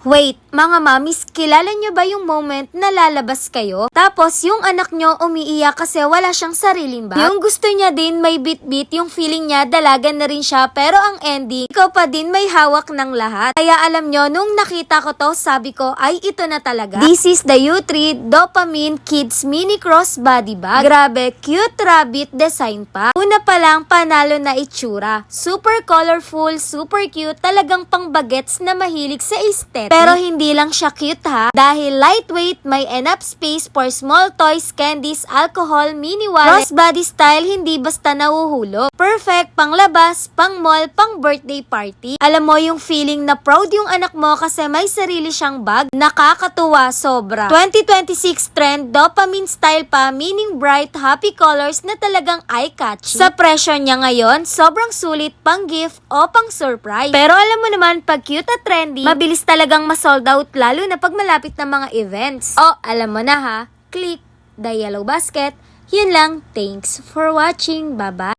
Wait, mga mamis, kilala nyo ba yung moment na lalabas kayo? Tapos yung anak nyo umiiyak kasi wala siyang sariling bag? Yung gusto niya din may bit-bit, yung feeling niya dalagan na rin siya, pero ang ending, ikaw pa din may hawak ng lahat. Kaya alam nyo, nung nakita ko to, sabi ko, ay ito na talaga. This is the U3 Dopamine Kids Mini Crossbody Bag. Grabe, cute rabbit design pa. Una pa lang, panalo na itsura. Super colorful, super cute, talagang pang bagets na mahilig sa aesthetic. Pero hindi lang siya cute ha, dahil lightweight, may enough space for small toys, candies, alcohol, mini wallet. Crossbody style, hindi basta nahuhulog. Perfect pang labas, pang mall, pang birthday party. Alam mo yung feeling na proud yung anak mo kasi may sarili siyang bag? Nakakatuwa sobra. 2026 trend, dopamine style pa, meaning bright, happy colors na talagang eye-catching. Sa presyo niya ngayon, sobrang sulit pang gift o pang surprise. Pero alam mo naman, pag cute at trendy, mabilis talagang ma-sold out lalo na pag malapit ng mga events. O, alam mo na ha, click the yellow basket. Yun lang, thanks for watching, bye-bye.